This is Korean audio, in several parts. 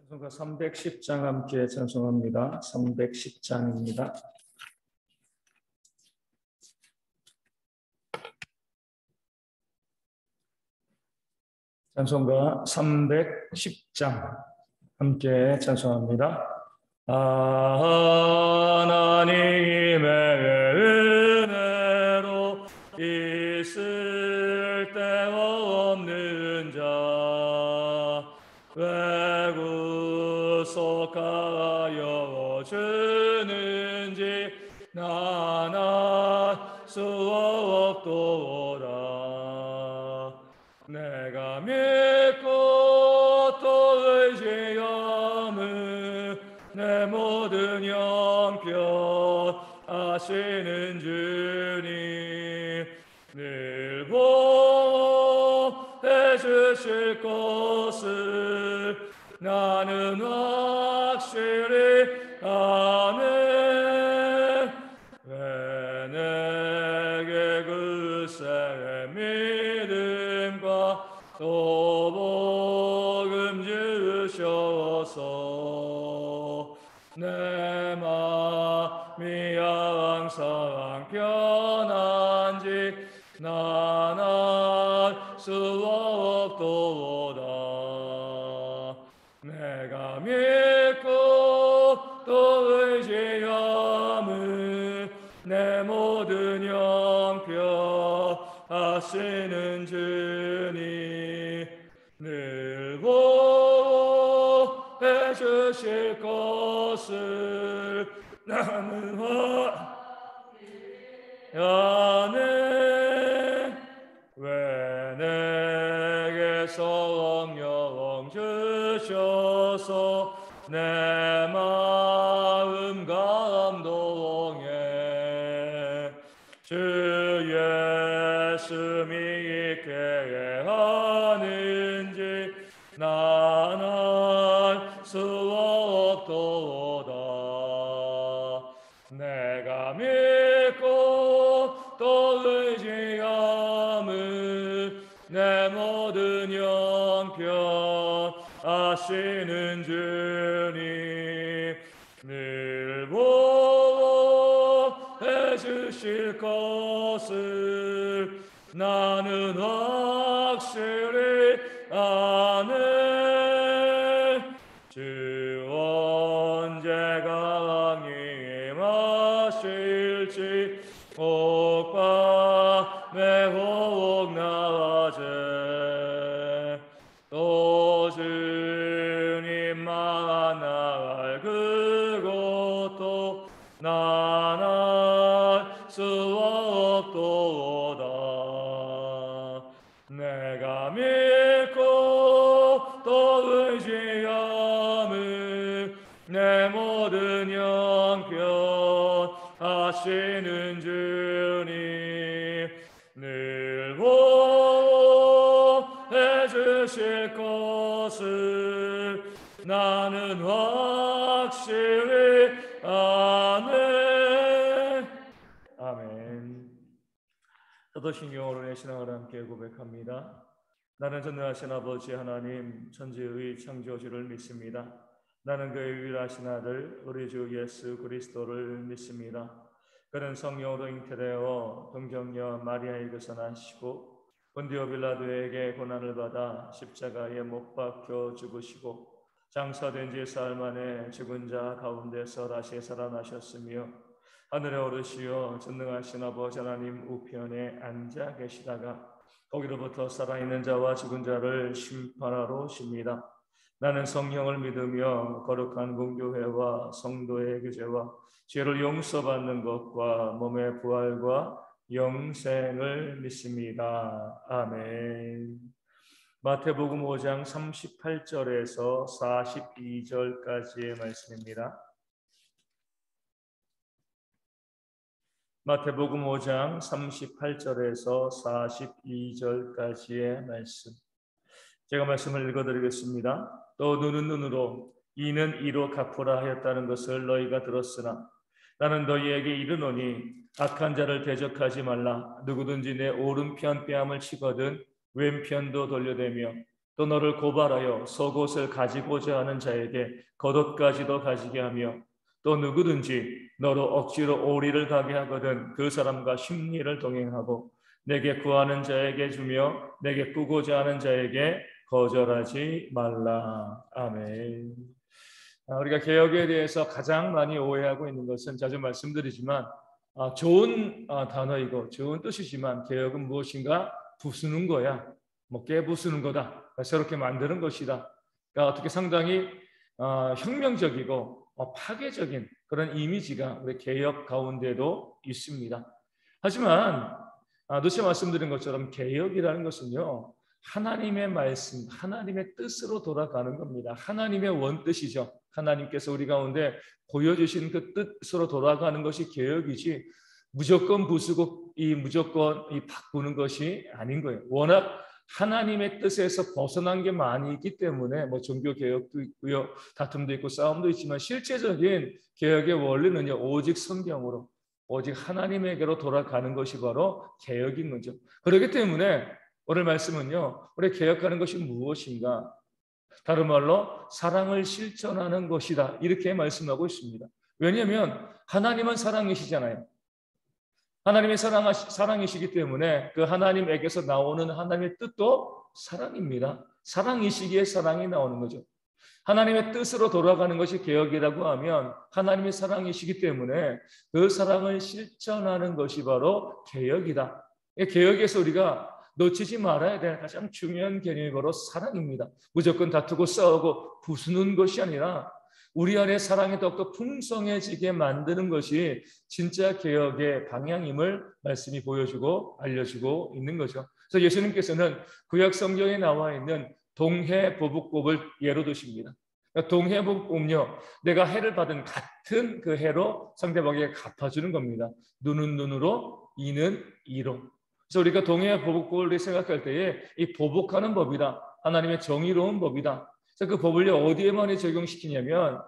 찬송가 310장 함께 찬송합니다. 310장입니다. 찬송가 310장 함께 찬송합니다. 하나님의 은혜로 있을 데 없는 자 왜 구속하여 주는지 난 알 수 없도다. 내가 믿고 또 의지함은 내 모든 형편 아시는 주님 늘 보호해 주실 것을 나는 확실히 아네. 왜 내게 그새 믿음과 또 복음 주셔서 내 마음이 항상 편한지 난 알 수 없도다. 내가 믿고 또 의지함은 내 모든 형편 아시는 주님 늘 보호해 주실 것을 나는 아네. 왜 내게 성령 주셔서 내 마음 감동해 주 예수 믿게 하는지 난 알 수 없도다. 내가 믿고 또 의지함은 내 모든 형편 아시는 주님 늘 보호해 주실 것을 나는 확실히 아네. 주 언제 강림하실지 옥밤에 혹 낮에 또 주님 만날 그것도 난 알 수 없도다. 내가 믿고 또 의지함은 내 모든 형편 아시는 주님 늘 보호해 주실 것을 나는 확실히 아네. 아멘. 사도신경으로 내 신앙을 함께 고백합니다. 나는 전능하신 아버지 하나님 천지의 창조주를 믿습니다. 나는 그의 유일하신 아들 우리 주 예수 그리스도를 믿습니다. 그는 성령으로 잉태되어 동정녀 마리아에게서 나시고 본디오 빌라도에게 고난을 받아 십자가에 못 박혀 죽으시고 장사된 지 사흘 만에 죽은 자 가운데서 다시 살아나셨으며 하늘에 오르시어 전능하신 아버지 하나님 우편에 앉아 계시다가 거기로부터 살아있는 자와 죽은 자를 심판하러 오십니다. 나는 성령을 믿으며 거룩한 공교회와 성도의 교제와 죄를 용서받는 것과 몸의 부활과 영생을 믿습니다. 아멘. 마태복음 5장 38절에서 42절까지의 말씀입니다. 마태복음 5장 38절에서 42절까지의 말씀. 제가 말씀을 읽어드리겠습니다. 또 눈은 눈으로 이는 이로 갚으라 하였다는 것을 너희가 들었으나 나는 너희에게 이르노니 악한 자를 대적하지 말라. 누구든지 내 오른편 뺨을 치거든 왼편도 돌려대며 또 너를 고발하여 속옷을 가지고자 하는 자에게 겉옷까지도 가지게 하며 또 누구든지 너로 억지로 오리를 가게 하거든 그 사람과 심리를 동행하고 내게 구하는 자에게 주며 내게 꾸고자 하는 자에게 거절하지 말라. 아멘. 우리가 개혁에 대해서 가장 많이 오해하고 있는 것은 자주 말씀드리지만 좋은 단어이고 좋은 뜻이지만 개혁은 무엇인가? 부수는 거야. 뭐 깨부수는 거다. 새롭게 만드는 것이다. 그러니까 어떻게 상당히 혁명적이고 파괴적인 그런 이미지가 우리 개혁 가운데도 있습니다. 하지만 노체 말씀드린 것처럼 개혁이라는 것은요. 하나님의 말씀, 하나님의 뜻으로 돌아가는 겁니다. 하나님의 원뜻이죠. 하나님께서 우리 가운데 보여주신 그 뜻으로 돌아가는 것이 개혁이지 무조건 부수고 무조건 바꾸는 것이 아닌 거예요. 워낙 하나님의 뜻에서 벗어난 게 많이 있기 때문에 뭐 종교 개혁도 있고요, 다툼도 있고 싸움도 있지만 실제적인 개혁의 원리는요 오직 성경으로, 오직 하나님에게로 돌아가는 것이 바로 개혁인 거죠. 그렇기 때문에 오늘 말씀은요, 우리 개혁하는 것이 무엇인가? 다른 말로 사랑을 실천하는 것이다. 이렇게 말씀하고 있습니다. 왜냐하면 하나님은 사랑이시잖아요. 하나님의 사랑이시기 때문에 그 하나님에게서 나오는 하나님의 뜻도 사랑입니다. 사랑이시기에 사랑이 나오는 거죠. 하나님의 뜻으로 돌아가는 것이 개혁이라고 하면 하나님의 사랑이시기 때문에 그 사랑을 실천하는 것이 바로 개혁이다. 개혁에서 우리가 놓치지 말아야 될 가장 중요한 개념이 바로 사랑입니다. 무조건 다투고 싸우고 부수는 것이 아니라 우리 안에 사랑이 더욱더 풍성해지게 만드는 것이 진짜 개혁의 방향임을 말씀이 보여주고 알려주고 있는 거죠. 그래서 예수님께서는 구약 성경에 나와 있는 동해보복법을 예로 드십니다. 동해보복법은요, 내가 해를 받은 같은 그 해로 상대방에게 갚아주는 겁니다. 눈은 눈으로, 이는 이로. 그래서 우리가 동해보복법을 생각할 때에 이 보복하는 법이다, 하나님의 정의로운 법이다. 그래서 그 법을 어디에 많이 적용시키냐면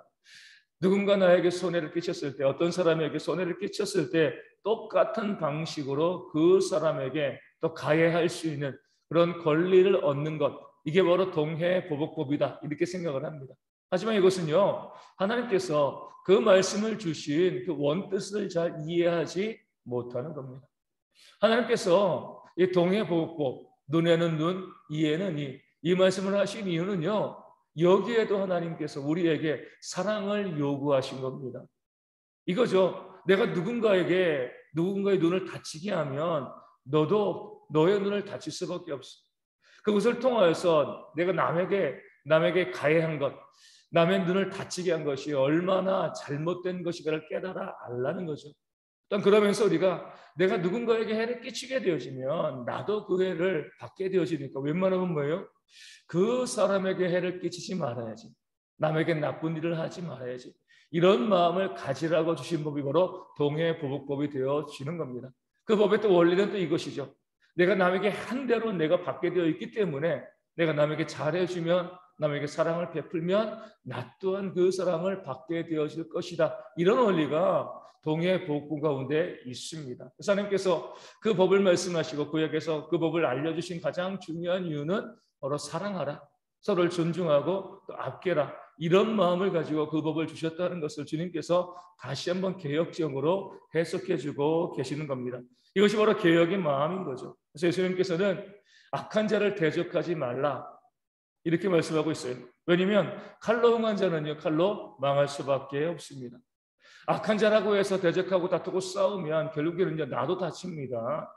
누군가 나에게 손해를 끼쳤을 때, 어떤 사람에게 손해를 끼쳤을 때 똑같은 방식으로 그 사람에게 또 가해할 수 있는 그런 권리를 얻는 것, 이게 바로 동해보복법이다 이렇게 생각을 합니다. 하지만 이것은요, 하나님께서 그 말씀을 주신 그 원뜻을 잘 이해하지 못하는 겁니다. 하나님께서 이 동해보복법, 눈에는 눈, 이에는 이 말씀을 하신 이유는요, 여기에도 하나님께서 우리에게 사랑을 요구하신 겁니다. 이거죠. 내가 누군가의 눈을 다치게 하면 너도 너의 눈을 다칠 수밖에 없어. 그것을 통하여서 내가 남에게 가해한 것, 남의 눈을 다치게 한 것이 얼마나 잘못된 것이가를 깨달아 알라는 거죠. 또 그러면서 우리가 내가 누군가에게 해를 끼치게 되어지면 나도 그 해를 받게 되어지니까 웬만하면 뭐예요? 그 사람에게 해를 끼치지 말아야지. 남에게 나쁜 일을 하지 말아야지. 이런 마음을 가지라고 주신 법이 바로 동해보복법이 되어지는 겁니다. 그 법의 또 원리는 또 이것이죠. 내가 남에게 한 대로 내가 받게 되어 있기 때문에 내가 남에게 잘해주면, 남에게 사랑을 베풀면 나 또한 그 사랑을 받게 되어질 것이다. 이런 원리가 동해보복법 가운데 있습니다. 하나님께서 그 법을 말씀하시고 구약에서 그 법을 알려주신 가장 중요한 이유는 바로 사랑하라, 서로를 존중하고 또 아껴라, 이런 마음을 가지고 그 법을 주셨다는 것을 주님께서 다시 한번 개혁적으로 해석해주고 계시는 겁니다. 이것이 바로 개혁의 마음인 거죠. 그래서 예수님께서는 악한 자를 대적하지 말라 이렇게 말씀하고 있어요. 왜냐하면 칼로 흥한 자는요, 칼로 망할 수밖에 없습니다. 악한 자라고 해서 대적하고 다투고 싸우면 결국에는 나도 다칩니다.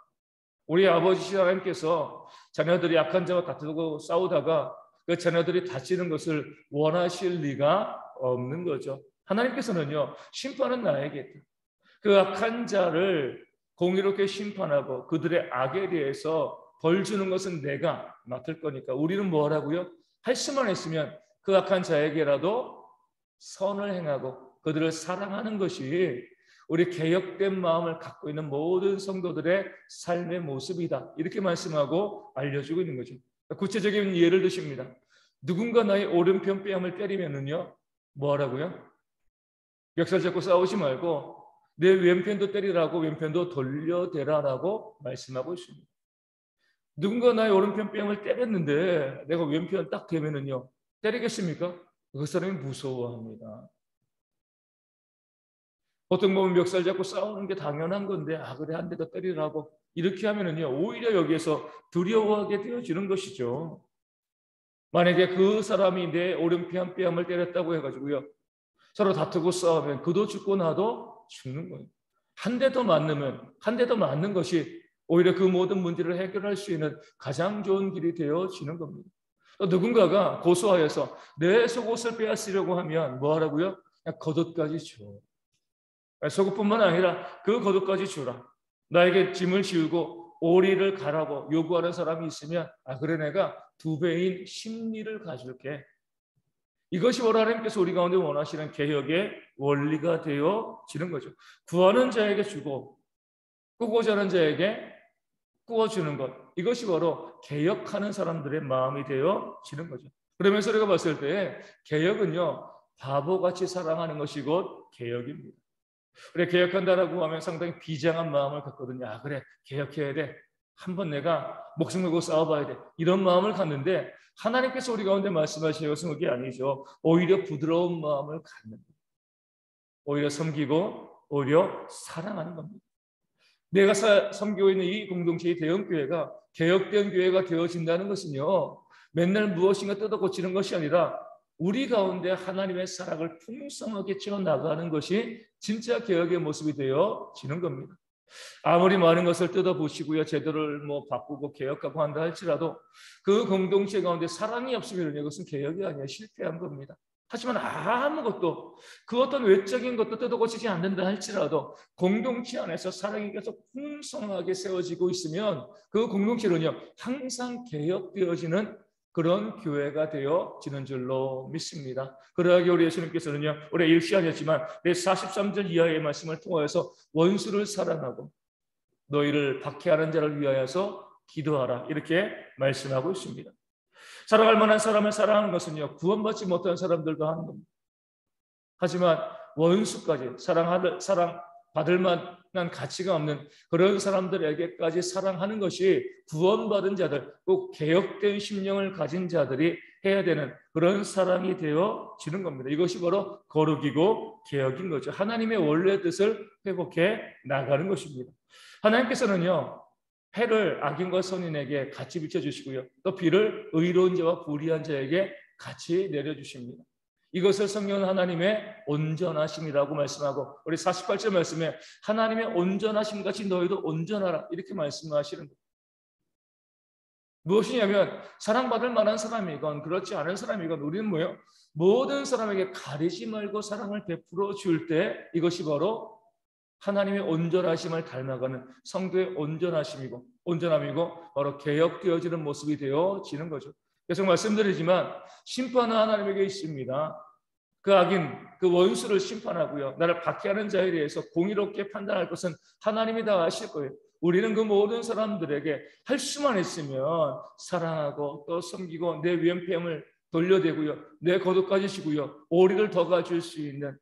우리 아버지 하나님께서 자녀들이 악한 자와 다투고 싸우다가 그 자녀들이 다치는 것을 원하실 리가 없는 거죠. 하나님께서는요, 심판은 나에게 있다. 그 악한 자를 공의롭게 심판하고 그들의 악에 대해서 벌 주는 것은 내가 맡을 거니까 우리는 뭐 하라고요? 할 수만 했으면 그 악한 자에게라도 선을 행하고 그들을 사랑하는 것이 우리 개혁된 마음을 갖고 있는 모든 성도들의 삶의 모습이다. 이렇게 말씀하고 알려주고 있는 거죠. 구체적인 예를 드십니다. 누군가 나의 오른편 뺨을 때리면은요, 뭐 하라고요? 멱살 잡고 싸우지 말고 내 왼편도 때리라고 왼편도 돌려대라라고 말씀하고 있습니다. 누군가 나의 오른편 뺨을 때렸는데 내가 왼편 딱 대면은요, 때리겠습니까? 그 사람이 무서워합니다. 보통 보면 멱살 잡고 싸우는 게 당연한 건데, 아 그래 한 대 더 때리라고 이렇게 하면은요, 오히려 여기에서 두려워하게 되어지는 것이죠. 만약에 그 사람이 내 오른편 뺨을 때렸다고 해가지고요, 서로 다투고 싸우면 그도 죽고 나도 죽는 거예요. 한 대 더 맞으면, 한 대 더 맞는 것이 오히려 그 모든 문제를 해결할 수 있는 가장 좋은 길이 되어지는 겁니다. 또 누군가가 고소하여서 내 속옷을 빼앗으려고 하면 뭐 하라고요? 그냥 겉옷까지 줘. 속옷뿐만 아니라 그 겉옷까지 주라. 나에게 짐을 지우고 오리를 가라고 요구하는 사람이 있으면, 아 그래 내가 두 배인 심리를 가줄게. 이것이 바로 하나님께서 우리 가운데 원하시는 개혁의 원리가 되어지는 거죠. 구하는 자에게 주고 꾸고자 하는 자에게 꾸어주는 것, 이것이 바로 개혁하는 사람들의 마음이 되어지는 거죠. 그러면서 우리가 봤을 때 개혁은요, 바보같이 사랑하는 것이 곧 개혁입니다. 그래, 개혁한다라고 하면 상당히 비장한 마음을 갖거든요. 아 그래, 개혁해야 돼, 한번 내가 목숨 걸고 싸워봐야 돼, 이런 마음을 갖는데, 하나님께서 우리 가운데 말씀하시는 것은 그게 아니죠. 오히려 부드러운 마음을 갖는 거예요. 오히려 섬기고 오히려 사랑하는 겁니다. 내가 섬기고 있는 이 공동체의 대형교회가 개혁된 교회가 되어진다는 것은요, 맨날 무엇인가 뜯어 고치는 것이 아니라 우리 가운데 하나님의 사랑을 풍성하게 채워나가는 것이 진짜 개혁의 모습이 되어지는 겁니다. 아무리 많은 것을 뜯어보시고요, 제도를 뭐 바꾸고 개혁하고 한다 할지라도 그 공동체 가운데 사랑이 없으면 이것은 개혁이 아니라 실패한 겁니다. 하지만 아무것도, 그 어떤 외적인 것도 뜯어고치지 않는다 할지라도 공동체 안에서 사랑이 계속 풍성하게 세워지고 있으면 그 공동체는요, 항상 개혁되어지는 그런 교회가 되어지는 줄로 믿습니다. 그러하게 우리 예수님께서는요, 올해 일시하셨지만 내 43절 이하의 말씀을 통하여서 원수를 사랑하고 너희를 박해하는 자를 위하여서 기도하라, 이렇게 말씀하고 있습니다. 사랑할 만한 사람을 사랑하는 것은요, 구원받지 못한 사람들도 하는 겁니다. 하지만 원수까지 사랑받을 만한 가치가 없는 그런 사람들에게까지 사랑하는 것이 구원받은 자들, 꼭 개혁된 심령을 가진 자들이 해야 되는 그런 사랑이 되어지는 겁니다. 이것이 바로 거룩이고 개혁인 거죠. 하나님의 원래 뜻을 회복해 나가는 것입니다. 하나님께서는요, 해를 악인과 선인에게 같이 비춰주시고요, 또 비를 의로운 자와 불의한 자에게 같이 내려주십니다. 이것을 성경은 하나님의 온전하심이라고 말씀하고, 우리 48절 말씀에 하나님의 온전하심 같이 너희도 온전하라, 이렇게 말씀하시는 거예요. 무엇이냐면 사랑받을 만한 사람이건 그렇지 않은 사람이건 우리는 뭐예요? 모든 사람에게 가리지 말고 사랑을 베풀어 줄 때, 이것이 바로 하나님의 온전하심을 닮아가는 성도의 온전함이고 바로 개혁되어지는 모습이 되어지는 거죠. 계속 말씀드리지만 심판은 하나님에게 있습니다. 그 악인, 그 원수를 심판하고요, 나를 박해하는 자에 대해서 공의롭게 판단할 것은 하나님이 다 아실 거예요. 우리는 그 모든 사람들에게 할 수만 있으면 사랑하고 또 섬기고 내 왼편을 돌려대고요, 내 겉옷까지 지고요, 오리를 더 가질 수 있는,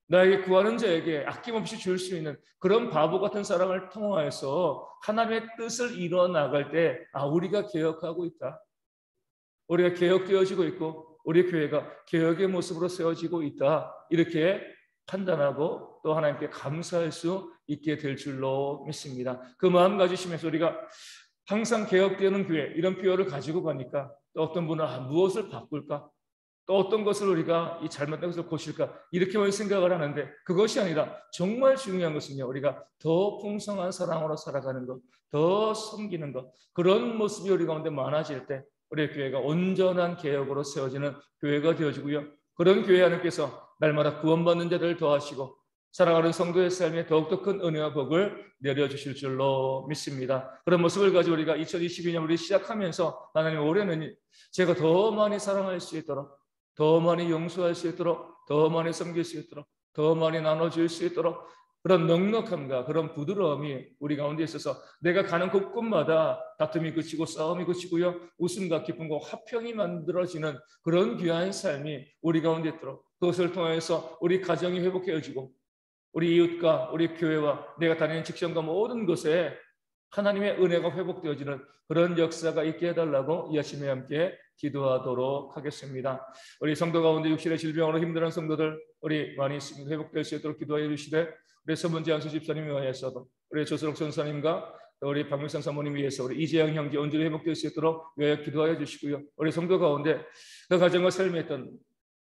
나에게 구하는 자에게 아낌없이 줄 수 있는 그런 바보 같은 사랑을 통하여서 하나님의 뜻을 이뤄나갈 때, 아 우리가 개혁하고 있다, 우리가 개혁되어지고 있고 우리 교회가 개혁의 모습으로 세워지고 있다, 이렇게 판단하고 또 하나님께 감사할 수 있게 될 줄로 믿습니다. 그 마음 가지시면서 우리가 항상 개혁되는 교회, 이런 표현을 가지고 가니까 또 어떤 분은 무엇을 바꿀까, 또 어떤 것을 우리가 이 잘못된 것을 고칠까, 이렇게만 생각을 하는데, 그것이 아니라 정말 중요한 것은요, 우리가 더 풍성한 사랑으로 살아가는 것, 더 섬기는 것, 그런 모습이 우리 가운데 많아질 때 우리의 교회가 온전한 개혁으로 세워지는 교회가 되어지고요, 그런 교회 하나님께서 날마다 구원받는 자들을 더하시고 사랑하는 성도의 삶에 더욱더 큰 은혜와 복을 내려주실 줄로 믿습니다. 그런 모습을 가지고 우리가 2022년 우리 시작하면서, 하나님 올해는 제가 더 많이 사랑할 수 있도록, 더 많이 용서할 수 있도록, 더 많이 섬길 수 있도록, 더 많이 나눠줄 수 있도록, 그런 넉넉함과 그런 부드러움이 우리 가운데 있어서 내가 가는 곳곳마다 다툼이 그치고 싸움이 그치고요, 웃음과 기쁨과 화평이 만들어지는 그런 귀한 삶이 우리 가운데 있도록, 그것을 통해서 우리 가정이 회복해지고 우리 이웃과 우리 교회와 내가 다니는 직장과 모든 곳에 하나님의 은혜가 회복되어지는 그런 역사가 있게 해달라고 이 아침에 함께 기도하도록 하겠습니다. 우리 성도 가운데 육신의 질병으로 힘들어하는 성도들 우리 많이 회복될 수 있도록 기도해 주시되, 우리 서문지 안수 집사님 위하여서도, 우리 조수록 전사님과 우리 박명상 사모님 위해서 우리 이재영 형제 온전히 회복될 수 있도록 위하여 기도하여 주시고요. 우리 성도 가운데 그 가정과 삶에 있던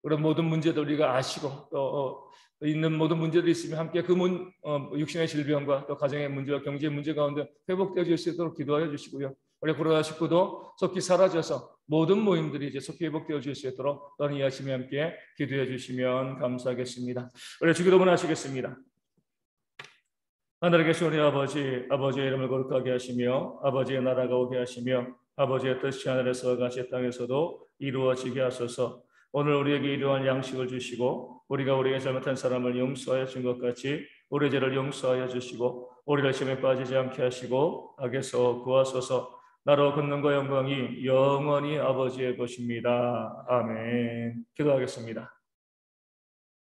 그런 모든 문제들 우리가 아시고 또 있는 모든 문제들이 있으면 함께 그 육신의 질병과 또 가정의 문제와 경제의 문제 가운데 회복되어질 수 있도록 기도하여 주시고요. 우리 코로나 19도 속히 사라져서 모든 모임들이 이제 속히 회복되어질 수 있도록 또한 이 아침에 함께 기도해 주시면 감사하겠습니다. 우리 주기도문 하시겠습니다. 하늘에 계신 우리 아버지, 아버지의 이름을 거룩하게 하시며 아버지의 나라가 오게 하시며 아버지의 뜻이 하늘에서 같이 땅에서도 이루어지게 하소서. 오늘 우리에게 일용할 양식을 주시고 우리가 우리에게 잘못한 사람을 용서하여 준 것 같이 우리 죄를 용서하여 주시고 우리를 시험에 빠지지 않게 하시고 악에서 구하소서. 나로 권능과 영광이 영원히 아버지의 것입니다. 아멘. 기도하겠습니다.